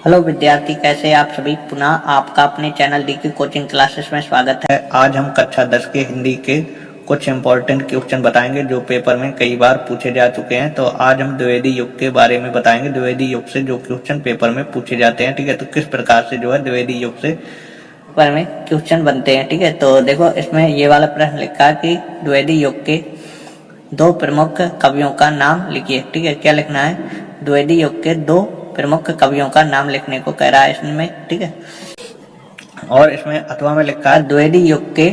Hello विद्यार्थी, कैसे आप सभी। पुनः आपका अपने चैनल डीक्यू कोचिंग क्लासेस में स्वागत है। आज हम कक्षा 10 के हिंदी के कुछ इम्पोर्टेंट क्वेश्चन बताएंगे जो पेपर में कई बार पूछे जा चुके हैं। तो आज हम द्विवेदी युग के बारे में बताएंगे, द्विवेदी युग से जो क्वेश्चन पेपर में पूछे जाते हैं। ठीक है, तो किस प्रकार से जो है द्विवेदी युग से पेपर में क्वेश्चन बनते हैं। ठीक है, तो देखो इसमें ये वाला प्रश्न लिखा है कि द्विवेदी युग के दो प्रमुख कवियों का नाम लिखिए। ठीक है, क्या लिखना है? द्विवेदी युग के दो प्रमुख कवियों का नाम लिखने को कह रहा है इसमें। ठीक है, और इसमें अथवा में लिखा है द्विवेदी युग के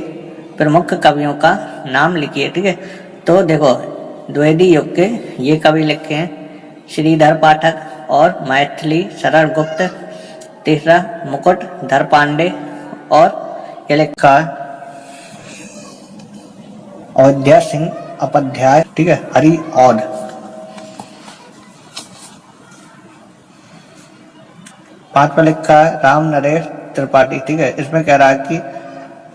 प्रमुख कवियों का नाम लिखिए। ठीक है, तो देखो द्विवेदी युग के ये कवि लिखे हैं श्रीधर पाठक और मैथिली शरण गुप्त, तीसरा मुकुटधर पांडे, और ये लिखा है अयोध्या सिंह उपाध्याय। ठीक है, हरि औध। पांचवा लिखा है राम नरेश त्रिपाठी। ठीक है, इसमें कह रहा है कि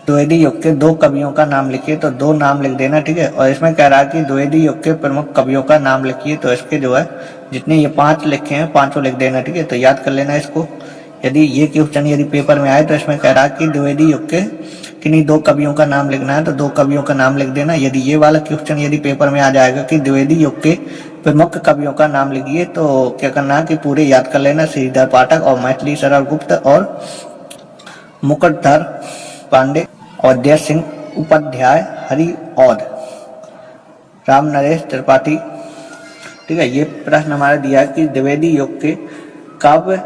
द्विवेदी युग के दो कवियों का नाम लिखिए, तो दो नाम लिख देना। ठीक है, और इसमें कह रहा है कि द्विवेदी युग के प्रमुख कवियों का नाम लिखिए, तो इसके जो है जितने ये पांच लिखे हैं पांचों लिख देना। ठीक है, तो याद कर लेना इसको। यदि ये क्वेश्चन यदि पेपर में आए तो इसमें कह रहा है कि द्विवेदी युग के किन्हीं दो कवियों का नाम लिखना है, तो दो कवियों का नाम लिख देना। यदि ये वाला क्वेश्चन यदि पेपर में आ जाएगा कि द्विवेदी युग के प्रमुख कवियों का नाम लिखिए, तो क्या करना है कि पूरे याद कर लेना, श्रीधर पाठक और मैथिली शरण गुप्त और मुकुटधर पांडे, अयोध्या सिंह उपाध्याय, हरि औध, राम नरेश त्रिपाठी। ठीक है, ये प्रश्न हमारा दिया कि द्विवेदी युग के काव्य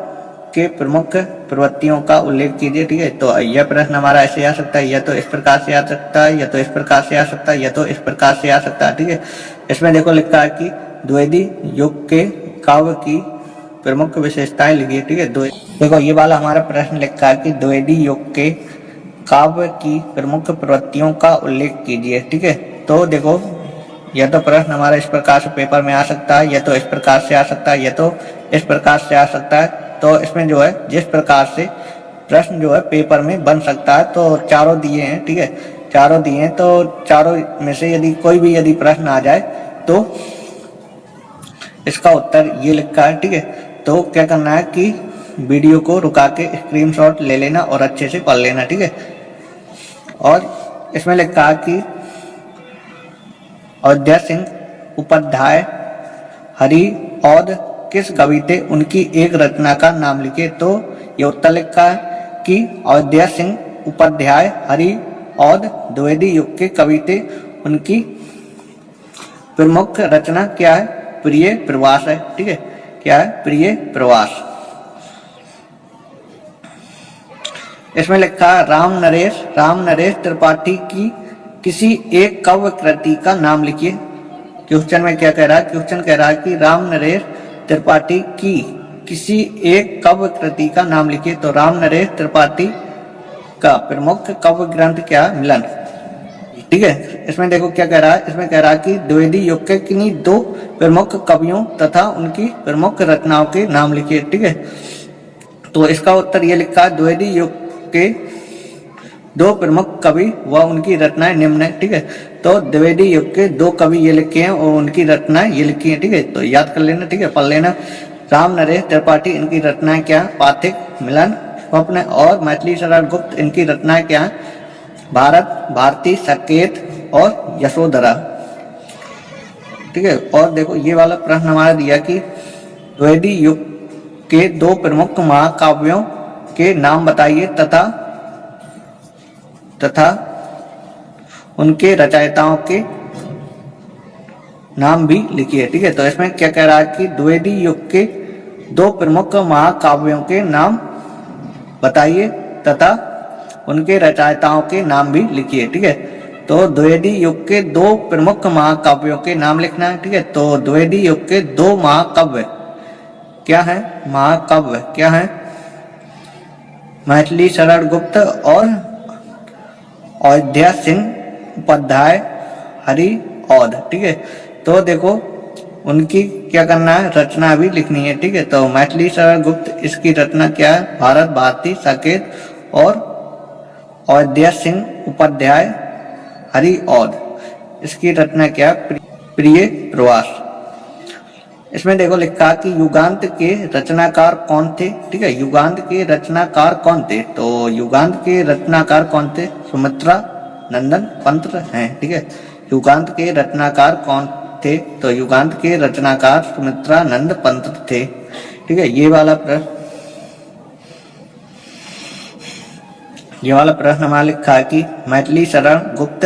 के प्रमुख प्रवृत्तियों का उल्लेख कीजिए। ठीक है, तो यह प्रश्न हमारा ऐसे आ सकता है, या तो इस प्रकार से आ सकता है, या तो इस प्रकार से आ सकता है, या तो इस प्रकार से आ सकता है। ठीक है, इसमें देखो लिखा है कि द्विवेदी युग के काव्य की प्रमुख विशेषताएं लिखिए। ठीक है, देखो ये वाला हमारा प्रश्न लिखा है कि द्विवेदी युग के काव्य की प्रमुख प्रवृत्तियों का उल्लेख कीजिए। ठीक है, तो देखो यह तो प्रश्न हमारा इस प्रकार से पेपर में आ सकता है, या तो इस प्रकार से आ सकता है, या तो इस प्रकार से आ सकता है। तो इसमें जो है जिस प्रकार से प्रश्न जो है पेपर में बन सकता है, तो चारों दिए हैं। ठीक है, चारों दिए हैं, तो चारों में से यदि कोई भी यदि प्रश्न आ जाए तो इसका उत्तर ये लिखा है। ठीक है, तो क्या करना है कि वीडियो को रुका के स्क्रीनशॉट ले लेना और अच्छे से पढ़ लेना। ठीक है, और इसमें लिखा है कि अयोध्या सिंह उपाध्याय हरि औध किस कवि थे, उनकी एक रचना का नाम लिखे। तो ये उत्तर लिखा है कि अयोध्या सिंह उपाध्याय हरि औध द्विवेदी युग के कवि थे, उनकी प्रमुख रचना क्या है? प्रिय प्रवास है। ठीक है, क्या है? प्रिय प्रवास। इसमें लिखा है राम नरेश त्रिपाठी की किसी एक काव्य कृति का नाम लिखिए। क्वेश्चन में क्या कह रहा है? क्वेश्चन कह रहा है कि राम नरेश त्रिपाठी की किसी एक काव्य कृति का नाम लिखिए। तो राम नरेश त्रिपाठी का प्रमुख काव्य ग्रंथ क्या? मिलन। ठीक है, इसमें देखो क्या कह रहा है, इसमें कह रहा है कि द्विवेदी युग के किन्हीं दो प्रमुख कवियों तथा उनकी प्रमुख रचनाओं के नाम लिखिए। ठीक है, तो इसका उत्तर ये लिखा है द्विवेदी युग के दो प्रमुख कवि व उनकी रचनाएं निम्न है। ठीक है, तो द्विवेदी युग के दो कवि ये लिखे हैं और उनकी रचनाएं ये लिखी हैं। ठीक है, तो याद कर लेना। ठीक है, पढ़ लेना। राम नरेश त्रिपाठी, इनकी रचनाएं क्या? पाथिक, मिलन, स्वप्न, और मैथिली शरण गुप्त, इनकी रचनाएं क्या है? भारत, भारती, साकेत और यशोधरा। ठीक है, और देखो ये वाला प्रश्न हमारा दिया कि द्विवेदी युग के दो प्रमुख महाकाव्यों के नाम बताइए तथा उनके रचयिताओं के नाम भी लिखिए। ठीक है, तो इसमें क्या कह रहा है कि द्विवेदी युग के दो प्रमुख महाकाव्यों के नाम बताइए तथा उनके रचयिताओं के नाम भी लिखिए। ठीक है, तो द्विवेदी युग के दो प्रमुख महाकाव्यों के नाम लिखना है। ठीक है, तो द्विवेदी युग के दो महाकाव्य क्या है? महाकाव्य क्या है? मैथिली शरण गुप्त और अयोध्या सिंह उपाध्याय हरि औध। ठीक है, तो देखो उनकी क्या करना है? रचना भी लिखनी है। ठीक है, तो मैथिली शरण गुप्त, इसकी रचना क्या है? भारत, भारती, साकेत, और अयोध्या सिंह उपाध्याय हरि औध, इसकी रचना क्या? प्रिय प्रवास। इसमें देखो लिखा कि युगांत के रचनाकार कौन थे, ठीक है। युगांत के रचनाकार कौन थे, तो युगांत के रचनाकार कौन थे, सुमित्रा नंदन पंत हैं, ठीक है। युगांत के रचनाकार कौन थे, तो युगांत के रचनाकार सुमित्रा नंद पंत थे, ठीक है। ये वाला प्रश्न हमारा लिखा है कि मैथिली शरण गुप्त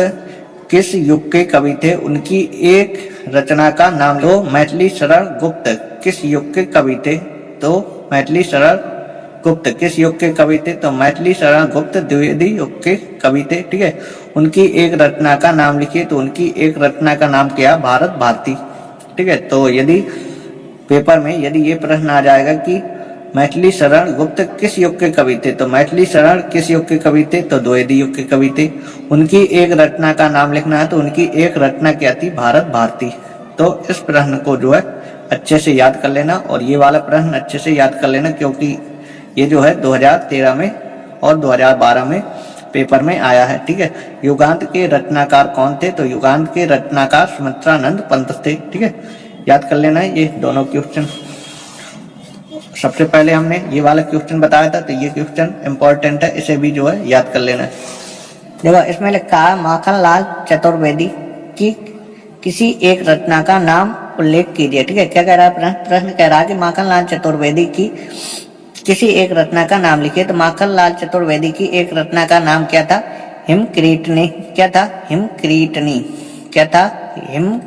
किस युग के कवि थे, उनकी एक रचना का नाम। तो मैथिली शरण गुप्त किस युग के कवि थे, तो मैथिली शरण गुप्त किस युग के कवि थे, तो मैथिली शरण गुप्त द्विवेदी युग के कवि थे, ठीक है। उनकी एक रचना का नाम लिखिए, तो उनकी एक रचना का नाम क्या, भारत भारती, ठीक है। तो यदि पेपर में यदि ये प्रश्न आ जाएगा कि मैथिली शरण गुप्त किस युग के कवि थे, तो मैथिली शरण किस युग के कवि थे, तो द्विवेदी युग के कवि थे। उनकी एक रचना का नाम लिखना है, तो उनकी एक रचना क्या थी, भारत भारती। तो इस प्रश्न को जो है अच्छे से याद कर लेना, और ये वाला प्रश्न अच्छे से याद कर लेना, क्योंकि ये जो है 2013 में और 2012 में पेपर में आया है, ठीक है। युगांत के रचनाकार कौन थे, तो युगांत के रचनाकार सुमित्रानंद पंत थे, ठीक है। याद कर लेना है ये दोनों क्वेश्चन। सबसे पहले हमने ये वाला क्वेश्चन बताया था, तो ये क्वेश्चन इंपॉर्टेंट है, इसे भी जो है याद कर लेना है। देखो इसमें लिखा है माखनलाल चतुर्वेदी की किसी एक रचना का नाम उल्लेख कीजिए, ठीक है। क्या कह रहा है प्रश्न कह रहा है कि माखनलाल चतुर्वेदी की किसी एक रचना का नाम लिखिए। तो माखनलाल चतुर्वेदी की एक रचना का नाम क्या था, हिमक्रीटनी, क्या था, हिमक्रीटनी, क्या था, हिम